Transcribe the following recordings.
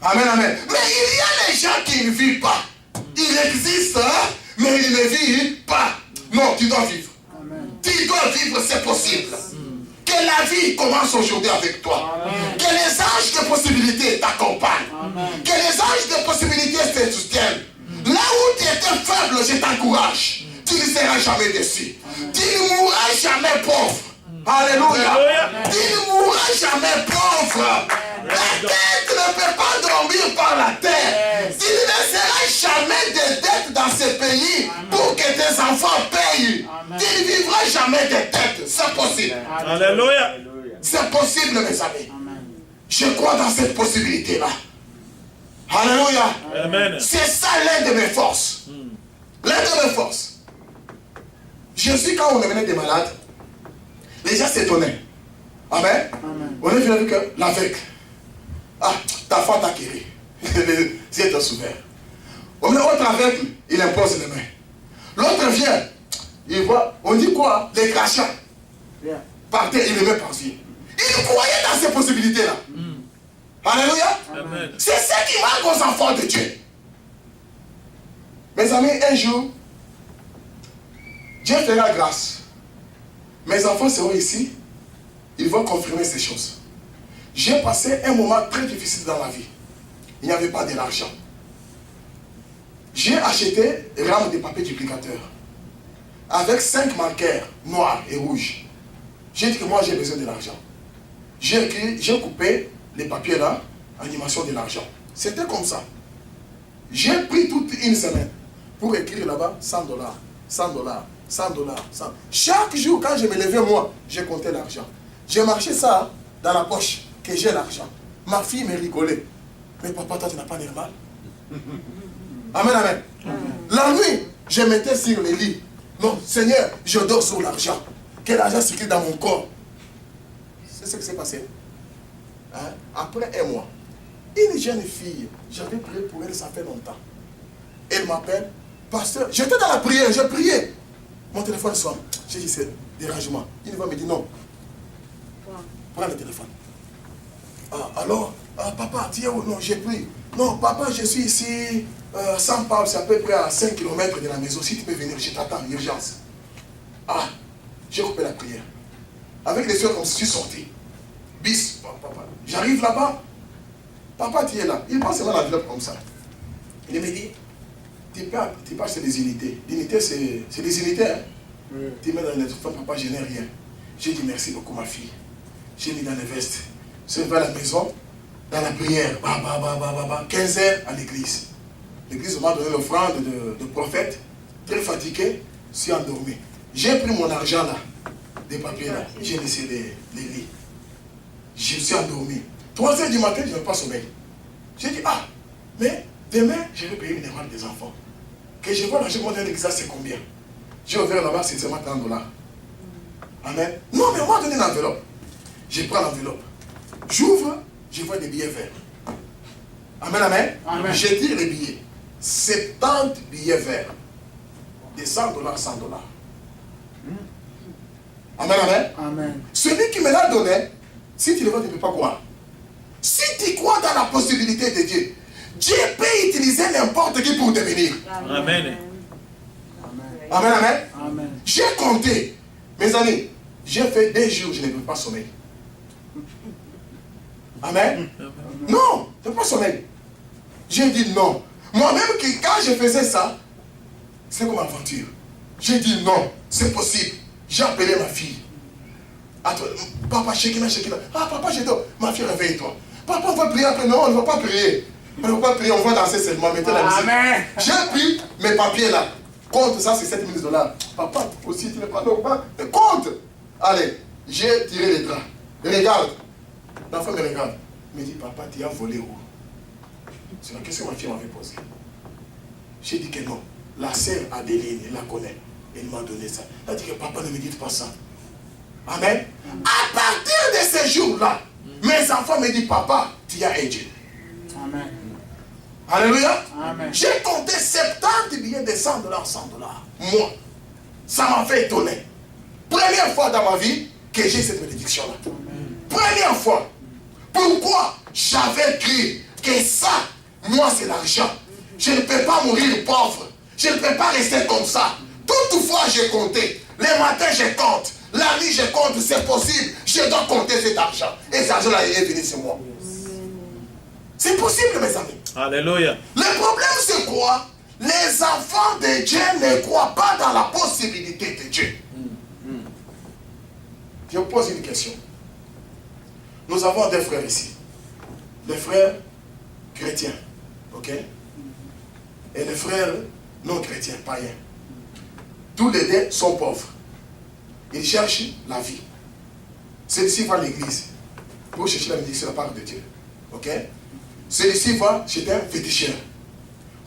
Amen, amen. Mais il y a les gens qui ne vivent pas. Il existe, mais ils ne vivent pas. Non, tu dois vivre. Amen. Tu dois vivre, c'est possible. Que la vie commence aujourd'hui avec toi. Amen. Que les anges de possibilités t'accompagnent. Que les anges de possibilités te soutiennent. Là où tu étais faible, je t'encourage. Tu ne seras jamais déçu. Tu ne mourras jamais pauvre. Alléluia. Tu ne mourras jamais pauvre. La tête ne peut pas dormir par la terre. Tu ne seras jamais de dettes dans ce pays pour que tes enfants payent. Tu ne vivras jamais de dettes. C'est possible. Alléluia. C'est possible, mes amis. Je crois dans cette possibilité-là. Alléluia. Amen. C'est ça l'un de mes forces. L'un de mes forces. Jésus, quand on amenait des malades, les gens s'étonnaient. Amen. Amen. On est venu que l'aveugle. Ah, ta foi t'a guéri. Les yeux sont ouverts. On met l'autre aveugle, il impose les mains. L'autre vient, il voit, on dit quoi? Les crachats. Par terre, il les met par-dessus. Il croyait dans ces possibilités-là. Alléluia. C'est ce qui manque aux enfants de Dieu. Mes amis, un jour, Dieu fera grâce. Mes enfants seront ici. Ils vont confirmer ces choses. J'ai passé un moment très difficile dans la vie. Il n'y avait pas de l'argent. J'ai acheté rame de papier duplicateur avec 5 marqueurs noirs et rouges. J'ai dit que moi j'ai besoin de l'argent. J'ai écrit, j'ai coupé les papiers là, animation de l'argent. C'était comme ça. J'ai pris toute une semaine pour écrire là-bas 100 $, 100 $, 100 $, 100. Chaque jour, quand je me levais, moi, j'ai compté l'argent. J'ai marché ça dans la poche, que j'ai l'argent. Ma fille me rigolait. Mais papa, toi, tu n'as pas normal. Amen, amen. La nuit, je mettais sur le lit. Non, Seigneur, je dors sur l'argent. Que l'argent circule dans mon corps. C'est ce qui s'est passé. Hein? Après un mois, une jeune fille, j'avais prié pour elle, ça fait longtemps. Elle m'appelle, pasteur, j'étais dans la prière, j'ai prié. Mon téléphone sonne. J'ai dit, c'est dérangement. Une fois, me dit non. Prends le téléphone. Ah, alors, papa, tiens, non, j'ai pris. Non, papa, je suis ici, Saint Paul, c'est à peu près à 5 km de la maison. Si tu peux venir, je t'attends, urgence. Ah, j'ai coupé la prière. Avec les soeurs, comme je suis sorti. Bis, papa. J'arrive là-bas. Papa, tu es là. Il passe seulement l'enveloppe comme ça. Il me dit, tu peux acheter des unités. L'unité, c'est des unités. Hein? Oui. Tu mets dans les trucs, papa, je n'ai rien. J'ai dit merci beaucoup, ma fille. J'ai mis dans les vestes. Je vais à la maison, dans la prière. 15 heures à l'église. L'église m'a donné l'offrande de prophète. Très fatigué, je suis endormi. J'ai pris mon argent là, des papiers là. J'ai laissé les lits. Je suis endormi. 3 heures du matin, je n'ai pas sommeil. J'ai dit, ah, mais demain, je vais payer une épargne des enfants. Que je vois l'argent, mon l'église, c'est combien? J'ai ouvert là-bas, c'est seulement 30 $. Amen. Non, mais on m'a donné une enveloppe. Je prends l'enveloppe. J'ouvre, je vois des billets verts. Amen, amen. Amen. Je tire les billets. 70 billets verts. De 100 $, 100 $. Amen, amen. Amen. Celui qui me l'a donné, si tu le vois, tu ne peux pas croire. Si tu crois dans la possibilité de Dieu, Dieu peut utiliser n'importe qui pour devenir. Amen. Amen, amen. Amen. Amen. J'ai compté. Mes amis, j'ai fait 2 jours, je ne peux pas sommeil. Amen. Non, je ne peux pas sommeil. J'ai dit non. Moi-même, quand je faisais ça, c'est comme aventure. J'ai dit non, c'est possible. J'ai appelé ma fille. Attends, papa, Shekina. Ah, papa, je dors. Ma fille, réveille-toi. Papa, on va prier après. Non, on ne va pas prier. On ne va pas prier, on va danser seulement. Mettez la musique. J'ai pris mes papiers là. Compte, ça c'est 7 000 $. Papa, aussi, tu n'es pas normal. Compte. Allez, j'ai tiré les draps. Regarde. L'enfant me regarde. Il me dit, papa, tu as volé où? C'est la question que ma fille m'avait posée. J'ai dit que non. La sœur Adeline, elle la connaît. Elle m'a donné ça. Elle a dit que papa, ne me dites pas ça. Amen. À partir de ce jour-là, mes enfants me disent, papa, tu as un Dieu. Amen. Alléluia. Amen. J'ai compté 70 billets de 100 $, 100 $. Moi, ça m'a fait étonner. Première fois dans ma vie que j'ai cette bénédiction-là. Première fois. Pourquoi? J'avais cru que ça, moi c'est l'argent. Je ne peux pas mourir pauvre. Je ne peux pas rester comme ça. Toutefois, j'ai compté. Les matins, je compte. La nuit, je compte. C'est possible. Je dois compter cet argent. Et cet argent-là est venu sur moi. C'est possible, mes amis. Alléluia. Le problème, c'est quoi? Les enfants de Dieu ne croient pas dans la possibilité de Dieu. Je vous pose une question. Nous avons des frères ici. Des frères chrétiens. Ok? Et les frères non chrétiens, païens. Tous les deux sont pauvres. Ils cherchent la vie. Celui-ci va à l'église pour chercher la bénédiction de la part de Dieu. Ok? Celui-ci va chez un féticheur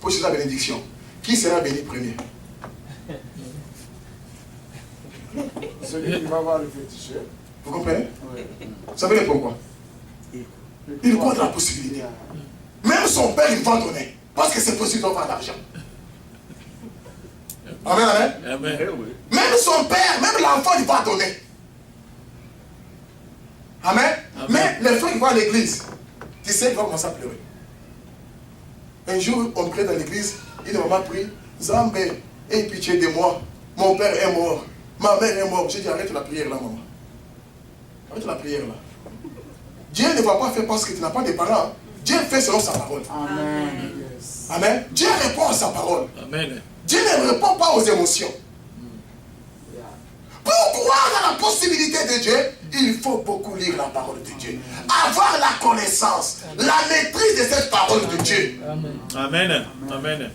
pour chercher la bénédiction. Qui sera béni premier? Celui qui va voir le féticheur. Vous comprenez? Oui. Vous savez pourquoi? Il croit dans la possibilité. Même son père, il va donner. Parce que c'est possible d'avoir l'argent. Amen, amen. Amen. Même son père, même l'enfant, il va donner. Amen. Amen. Mais le frère qui va à l'église, tu sais, il va commencer à pleurer. Un jour, on prie dans l'église, une maman prie, Zambé, aie pitié de moi. Mon père est mort. Ma mère est morte. J'ai dit, arrête la prière là, maman. Arrête la prière là. Dieu ne va pas faire parce que tu n'as pas de parents. Dieu fait selon sa parole. Amen. Amen. Dieu répond à sa parole. Amen. Dieu ne répond pas aux émotions. Pour croire à la possibilité de Dieu, il faut beaucoup lire la parole de Dieu. Avoir la connaissance, la maîtrise de cette parole de Dieu. Amen. Amen.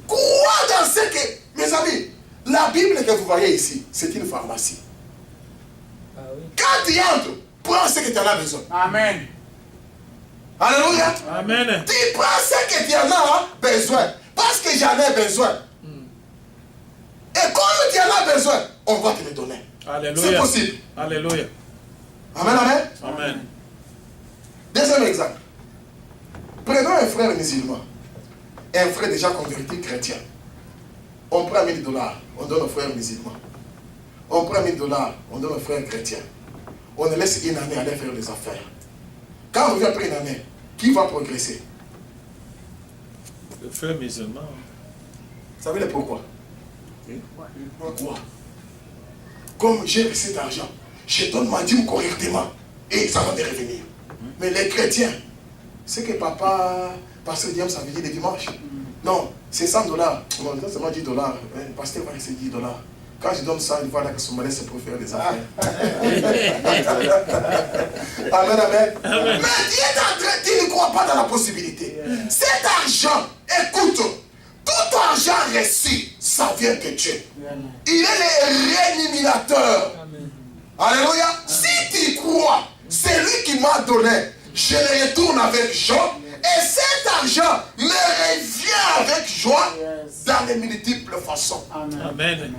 Croire dans ce que... Mes amis, la Bible que vous voyez ici, c'est une pharmacie. Quand tu entres, prends ce que tu en as besoin. Amen. Alléluia. Amen. Tu prends ce que tu en as besoin. Parce que j'en ai besoin. Et comme tu en as besoin, on va te le donner. Alléluia. C'est possible. Alléluia. Amen, amen. Amen. Deuxième exemple. Prenons un frère musulman. Un frère déjà converti chrétien. On prend 1000 $, on donne au frère musulman. On prend 1000 $, on donne au frère chrétien. On le laisse une année aller faire des affaires. Quand on revient après une année, qui va progresser? Le frère musulman. Vous savez le pourquoi? Pourquoi? Comme j'ai reçu cet argent, je donne ma dîme correctement et ça va me revenir. Mais les chrétiens, c'est que papa, pasteur Diam, ça veut dire le dimanche. Non, c'est 100 $. Non, c'est seulement 10 $. Le pasteur va rester 10 $. Quand je donne ça, il voit là que son monnaie c'est pour faire des affaires. Amen, amen. Mais Dieu est en train, tu ne crois pas dans la possibilité. Cet argent, écoute, tout argent reçu, ça vient de Dieu. Il est le rémunérateur. Alléluia. Si tu crois, c'est lui qui m'a donné, je le retourne avec joie. Et cet argent me revient avec joie dans les multiples façons. Amen.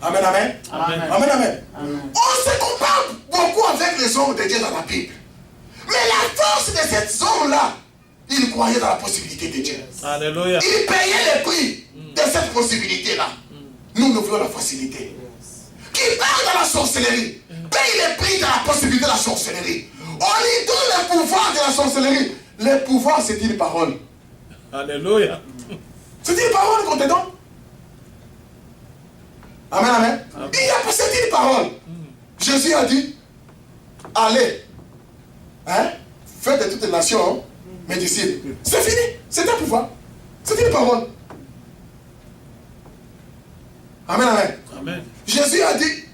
Amen, amen. Amen. Amen, amen. On se compare beaucoup avec les hommes de Dieu dans la Bible. Mais la force de ces hommes-là, ils croyaient dans la possibilité de Dieu. Alléluia. Ils payaient le prix de cette possibilité-là. Nous, nous voulons la facilité. Qui part dans la sorcellerie, paye le prix de la possibilité de la sorcellerie. On lui donne le pouvoir de la sorcellerie. Le pouvoir, c'est une parole. Alléluia. C'est une parole qu'on te donne. Amen, amen. Il y a pas c'est une parole. Jésus a dit, allez, hein, faites de toutes les nations mes disciples. C'est fini. C'est un pouvoir. C'est une parole. Amen, amen. Amen. Jésus a dit,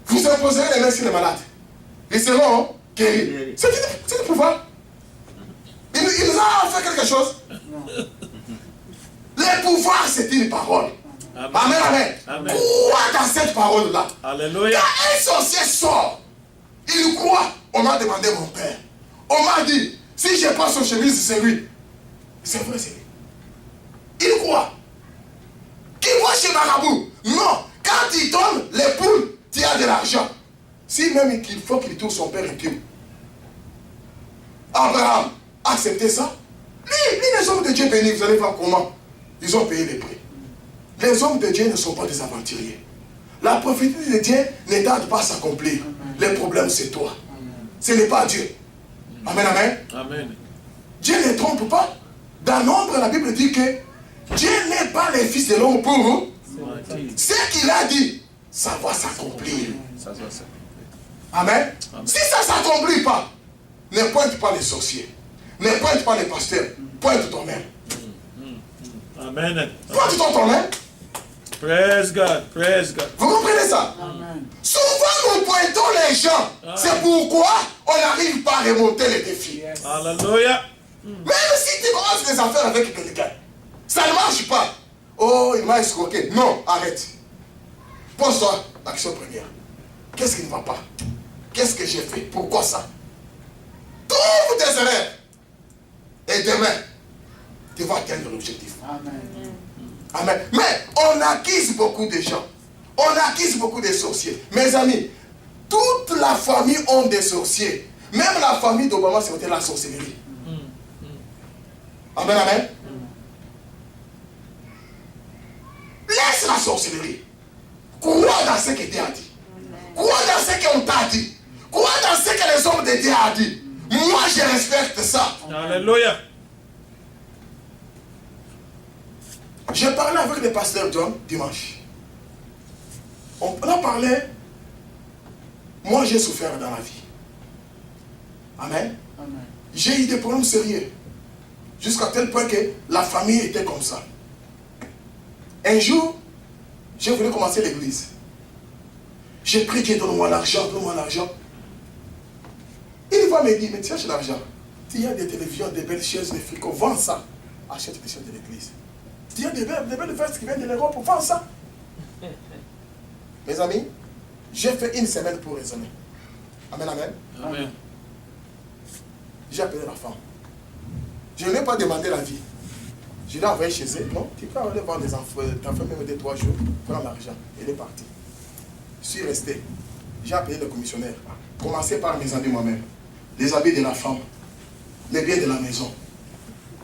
vous imposerez les mains sur les malades. Ils seront guéris. C'est un pouvoir. Il nous a fait quelque chose. Le pouvoir, c'est une parole. Amen. Amen, amen. Amen. Crois dans cette parole-là. Alléluia. Quand un sorcier sort, il croit. On m'a demandé mon père. On m'a dit, si je passe au chemise, c'est lui. C'est vrai, c'est lui. Il croit. Qui va chez Marabout? Non. Quand il donne les poules, tu as de l'argent. Si même il faut qu'il tourne son père et tue. Abraham, acceptez ça. Lui, les hommes de Dieu bénis, vous allez voir comment. Ils ont payé les prix. Les hommes de Dieu ne sont pas des aventuriers. La prophétie de Dieu ne tarde pas à s'accomplir. Le problème, c'est toi. ce n'est pas Dieu. Amen, amen. Amen. Dieu ne trompe pas. Dans Nombre, la Bible dit que Dieu n'est pas le fils de l'homme pour vous. Ce qu'il a dit, ça va s'accomplir. Ça doit s'accomplir. Amen. Amen. Si ça ne s'accomplit pas, ne pointe pas les sorciers. Ne pointe pas les pasteurs. Pointe toi-même. Amen. Pointe toi-même. Praise God. Praise God. Vous comprenez ça? Amen. Souvent, nous pointons les gens. C'est pourquoi on n'arrive pas à remonter les défis. Yes. Hallelujah. Même si tu commences des affaires avec quelqu'un, ça ne marche pas. Oh, il m'a escroqué. Non, arrête. Pose-toi l'action première. Qu'est-ce qui ne va pas? Qu'est-ce que j'ai fait? Pourquoi ça? Trouve tes erreurs. Et demain, tu vas atteindre l'objectif. Amen. Amen. Mais on accuse beaucoup de gens. On accuse beaucoup de sorciers. Mes amis, toute la famille ont des sorciers. Même la famille d'Obama, c'était la sorcellerie. Amen, amen. Laisse la sorcellerie. Crois dans ce que Dieu a dit. Crois dans ce qu'on t'a dit. Crois dans ce que les hommes de Dieu ont dit. Moi, je respecte ça. Alléluia. J'ai parlé avec le pasteur John dimanche. On a parlé. Moi, j'ai souffert dans la vie. Amen. Amen. J'ai eu des problèmes sérieux. Jusqu'à tel point que la famille était comme ça. Un jour, j'ai voulu commencer l'église. J'ai prié Dieu, donne-moi l'argent, donne-moi l'argent. Il va me dire, mais tu cherches l'argent. Il y a des télévisions, des belles chaises, des fricots, vends ça. Achète des choses de l'église. Il y a des belles vestes qui viennent de l'Europe, vends ça. Mes amis, j'ai fait une semaine pour raisonner. Amen, amen. Amen. J'ai appelé la femme. Je n'ai pas demandé la vie. Je l'ai envoyé chez elle. Non, tu peux aller voir les enfants. Ta femme même de 3 jours, prends l'argent. Elle est partie. Je suis resté. J'ai appelé le commissionnaire. Commencez par mes habits moi-même. Les habits de la femme. Les biens de la maison.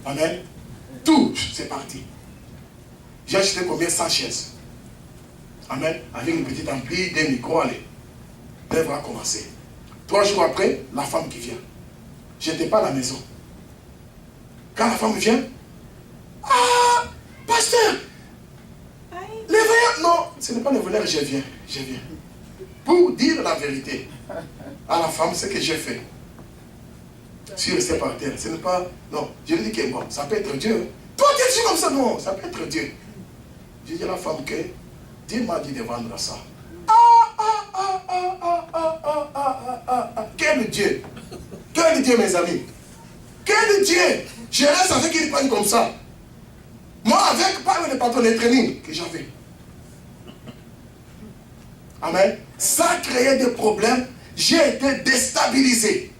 Amen. Tout, c'est parti. J'ai acheté combien? 100 chaises. Amen. Avec une petite ampli, des micros, allez. L'œuvre a commencé. 3 jours après, la femme qui vient. Je n'étais pas à la maison. Quand la femme vient, ah, pasteur, les voleurs, non, ce n'est pas les voleurs, je viens. Pour dire la vérité à la femme, ce que j'ai fait. Je suis resté par terre, ce n'est pas, non, je lui dis que bon, ça peut être Dieu. Toi, tu es comme ça, non, ça peut être Dieu. J'ai dit à la femme que Dieu m'a dit de vendre ça. Quel Dieu! Quel Dieu, mes amis! Quel Dieu! Je reste avec une panne comme ça. Moi, avec pas le patron de training que j'avais. Amen. Ça créait des problèmes. J'ai été déstabilisé.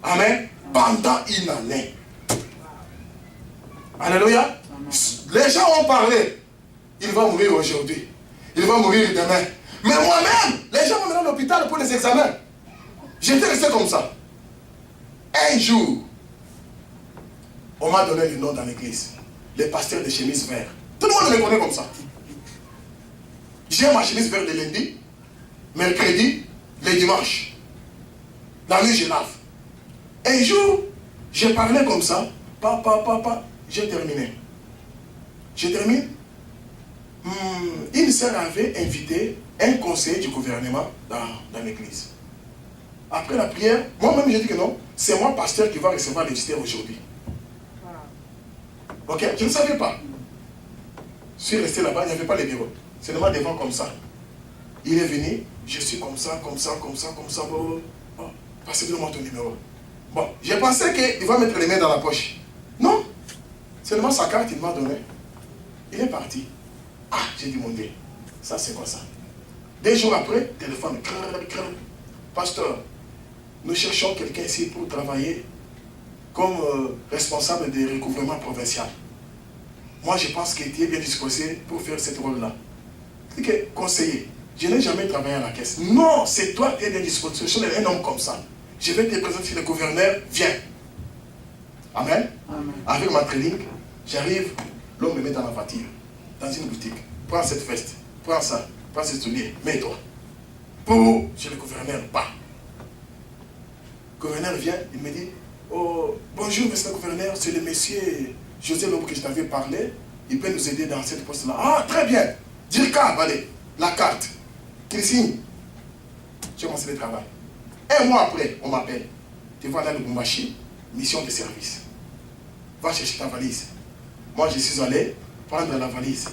Amen. Pendant une année. Alléluia. Les gens ont parlé. Il va mourir aujourd'hui. Il va mourir demain. Mais moi-même, les gens m'ont mis à l'hôpital pour les examens. J'étais resté comme ça. Un jour, on m'a donné le nom dans l'église. Le pasteur de chemise verte. Tout le monde me connaît comme ça. J'ai ma chemise verte le lundi, mercredi, le dimanche. La nuit, je lave. Un jour, j'ai parlé comme ça. Papa, j'ai terminé. Je termine. Une sœur avait invité un conseiller du gouvernement dans l'église. Après la prière, moi-même j'ai dit que non, c'est moi, pasteur, qui va recevoir les visiteurs aujourd'hui. Ok, je ne savais pas. Je suis resté là-bas, il n'y avait pas les bureaux. Seulement devant comme ça. Il est venu, je suis comme ça. Bon, passez-moi ton numéro. Bon, j'ai pensé qu'il va mettre les mains dans la poche. Non, seulement sa carte, il m'a donné. Il est parti. Ah, j'ai dit mon Dieu, ça c'est quoi ça? 2 jours après, téléphone, pasteur, nous cherchons quelqu'un ici pour travailler comme responsable des recouvrements provincial. Moi, je pense que tu es bien disposé pour faire ce rôle-là. C'est conseiller, je n'ai jamais travaillé à la caisse. Non, c'est toi qui es bien disposé. Je suis un homme comme ça. Je vais te présenter chez le gouverneur, viens. Amen. Amen. Avec ma training, j'arrive, l'homme me met dans la voiture, dans une boutique. Prends cette veste, prends ça, prends ce soulier, mets-toi. Pour chez le gouverneur, pas. gouverneur vient, il me dit, oh, bonjour monsieur le gouverneur, c'est le monsieur José Lobo que je t'avais parlé, il peut nous aider dans cette poste-là. Ah, très bien, Dirka, allez, la carte, qu'il signe. J'ai commencé le travail. Un mois après, on m'appelle, tu vas aller à Lubumbashi, mission de service. Va chercher ta valise. Moi, je suis allé prendre la valise.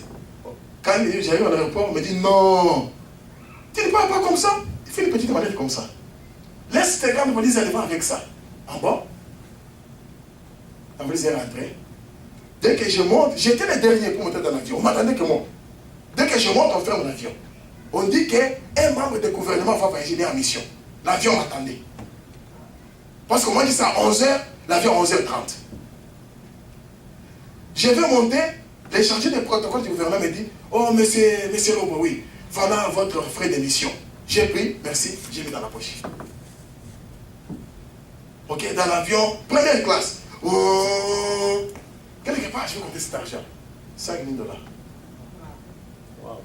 Quand j'arrive à l'aéroport, on me dit, non, tu ne parles pas comme ça. Il fait une petite valise comme ça. Laisse tes grandes valises aller avec ça. En bas, la valise est rentrée. Dès que je monte, j'étais le dernier pour monter dans l'avion. On m'attendait que moi. Dès que je monte, on ferme l'avion. On dit qu'un membre du gouvernement va voyager en mission. L'avion m'attendait. Parce qu'on m'a dit ça à 11h, l'avion à 11h30. Je vais monter, les chargés de protocole du gouvernement me dit, oh monsieur Lobo, oui, voilà votre frais de mission. J'ai pris, merci, j'ai mis dans la poche. Ok, dans l'avion, première classe. Oh, quelque part, je vais compter cet argent. 5 000 $. Wow.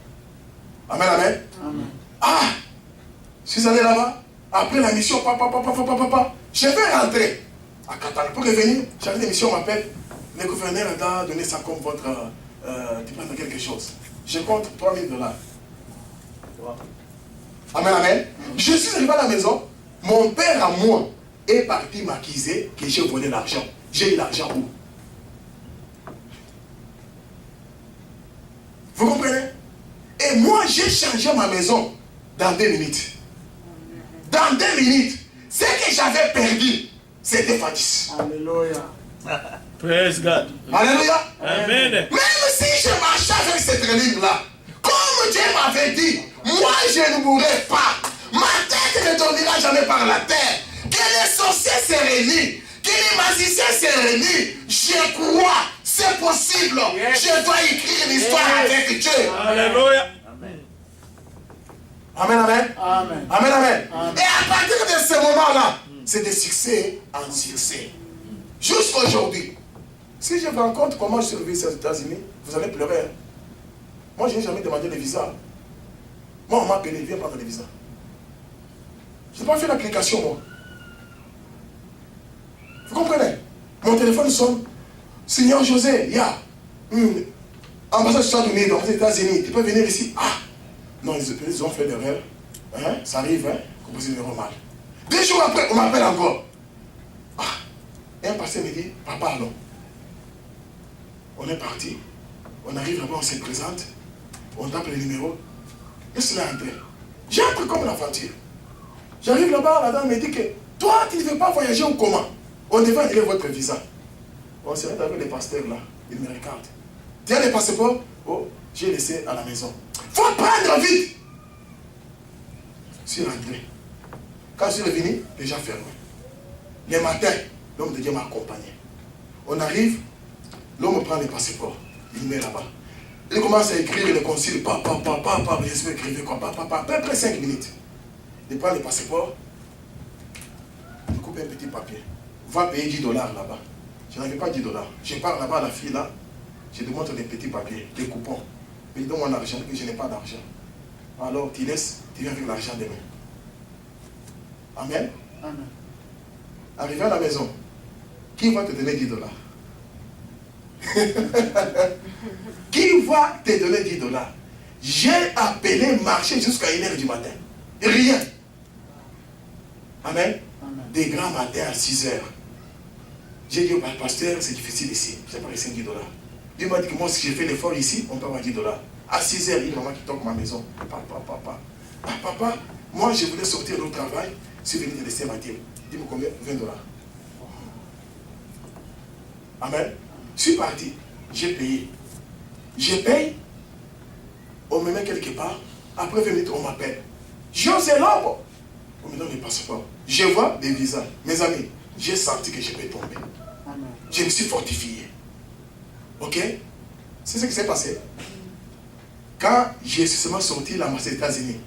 Amen, amen. Amen. Ah, je suis allé là-bas. Après la mission, papa, je vais rentrer à Qatar. Pour revenir, chargé de mission m'appelle. Le gouverneur a donné ça comme votre diplôme de quelque chose. Je compte 3 000 $. Wow. Amen, amen. Je suis arrivé à la maison. Mon père à moi est parti m'accuser que j'ai volé l'argent. J'ai eu l'argent où? Vous comprenez? Et moi, j'ai changé ma maison dans 2 minutes. Dans 2 minutes, ce que j'avais perdu, c'était Fadis. Alléluia. Praise God. Alléluia. Amen. Même si je marchais avec cette ligne-là, comme Dieu m'avait dit, moi je ne mourrai pas. Ma tête ne tournera jamais par la terre. Que les sorciers se réunissent, que les magiciens se réunissent. Je crois, c'est possible. Je dois écrire l'histoire avec Dieu. Alléluia. Amen, amen. Amen. Amen, amen. Et à partir de ce moment-là, c'est de succès en succès. Jusqu'aujourd'hui. Si je vous rencontre comment je suis arrivé aux États-Unis, vous allez pleurer. Hein? Moi, je n'ai jamais demandé de visa. Moi, on m'a appelé, viens prendre le visa. Je n'ai pas fait l'application, moi. Vous comprenez? Mon téléphone sonne. Seigneur José, il y a ambassade des États-Unis, aux États-Unis, tu peux venir ici. Ah! Non, ils ont fait l'erreur. Hein? Ça arrive, hein? Composé le numéro mal. 2 jours après, on m'appelle encore. Ah! Et un pasteur me dit, papa, allons. On est parti. On arrive là-bas, on se présente. On tape le numéro. Et c'est là entré. J'entre comme la voiture. J'arrive là-bas, la dame me dit que toi, tu ne veux pas voyager ou comment? On devait annuler votre visa. On s'est retrouvé avec les pasteurs là. Ils me regardent. Tu as les passeports? Oh, j'ai laissé à la maison. Faut prendre vite. Je suis rentré. Quand je suis revenu, déjà fermé. Le matin, l'homme de Dieu m'a accompagné. On arrive, l'homme prend les passeports. Il met là-bas. Il commence à écrire le concile. Papa, j'espère écrire quoi? Papa, à peu près 5 minutes. Il prend les passeports. Il coupe un petit papier. Va payer 10 $ là-bas. Je n'avais pas 10 $. Je pars là-bas à la fille là. Je lui montre des petits papiers, des coupons. Mais il donne mon argent, que je n'ai pas d'argent. Alors tu laisses, tu viens avec l'argent demain. Amen. Amen. Arrivé à la maison, qui va te donner 10 $? Qui va te donner 10 $? J'ai appelé marcher jusqu'à 1h du matin. Rien. Amen. Amen. Des grands matins à 6h. J'ai dit au pasteur, c'est difficile ici. J'ai pas reçu 10 $. Il m'a dit que moi, si j'ai fait l'effort ici, on peut avoir 10 $. À 6h, il y a maman qui toque ma maison. Papa. Ah, papa, moi, je voulais sortir au travail. Je suis venu te laisser ma dîme. Dis-moi combien? 20 $. Amen. Je suis parti. J'ai payé. Je paye. On me met quelque part. Après 20 minutes, on m'appelle. José Lobo. On me donne les passeports. Je vois des visas. Mes amis, j'ai senti que je peux tomber. Amen. Je me suis fortifié. Ok? C'est ce qui s'est passé. Quand j'ai seulement sorti l'ambassade des États-Unis,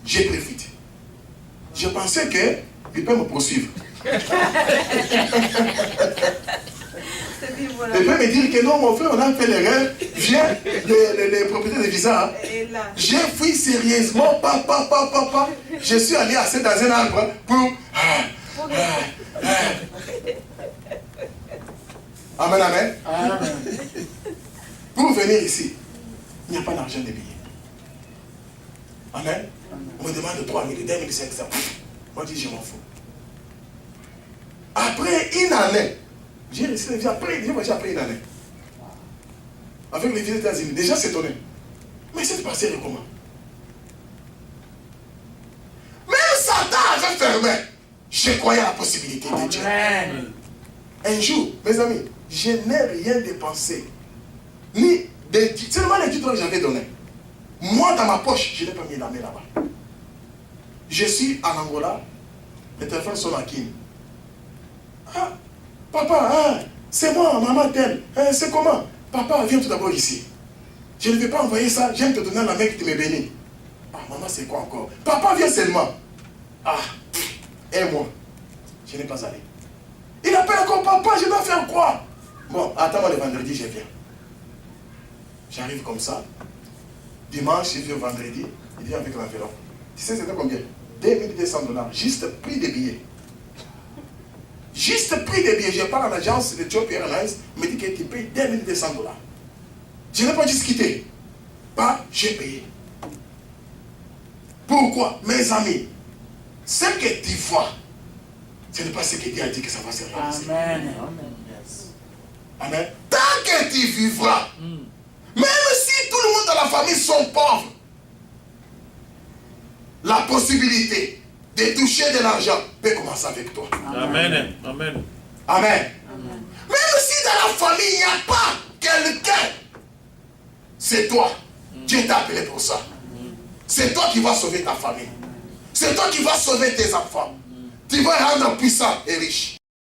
j'ai pris fuite. Je pensais qu'il peut me poursuivre. Il peut me dire que non, mon frère, on a fait l'erreur. Viens, les propriétaires de visa. Hein. J'ai fui sérieusement, papa. Je suis allé assis dans un arbre pour Amen, amen. Amen. Pour venir ici, il n'y a pas d'argent de billets. Amen. On me demande 3 000, 2 500. Moi, je dis, je m'en fous. Après une année, j'ai reçu les visas après une année. Avec les visas des États-Unis, déjà c'est étonné. Mais cette partie est comment? Même Satan avait fermé. Je croyais à la possibilité de Dieu. Amen. Un jour, mes amis, je n'ai rien dépensé. Ni des seulement les titres que j'avais donnés. Moi, dans ma poche, je n'ai pas mis la main là-bas. Je suis en Angola, le téléphone sonne à Kim. Ah, papa, ah, c'est moi, maman telle. C'est comment? Papa, viens tout d'abord ici. Je ne vais pas envoyer ça, j'aime te donner la main qui te me bénit. Ah, maman, c'est quoi encore? Papa, viens seulement. Ah, et moi, je n'ai pas allé. Il appelle encore papa, je dois faire quoi? Bon, attends-moi le vendredi, je viens. J'arrive comme ça. Dimanche, je viens vendredi, il vient avec l'enveloppe. Tu sais, c'était combien? 2200 $. Juste prix des billets. Juste prix des billets. Je parle à l'agence de Job Airlines, me dit que tu payes 2200 $. Je n'ai pas juste quitté. Pas, j'ai payé. Pourquoi? Mes amis, ce que tu vois, ce n'est pas ce que Dieu a dit que ça va se réaliser. Amen. Amen. Tant que tu vivras, même si tout le monde dans la famille sont pauvres, la possibilité de toucher de l'argent peut commencer avec toi. Amen. Amen. Amen. Même si dans la famille il n'y a pas quelqu'un, c'est toi. Dieu t'a appelé pour ça. C'est toi qui vas sauver ta famille. C'est toi qui vas sauver tes enfants. Tu vas rendre puissant et riche.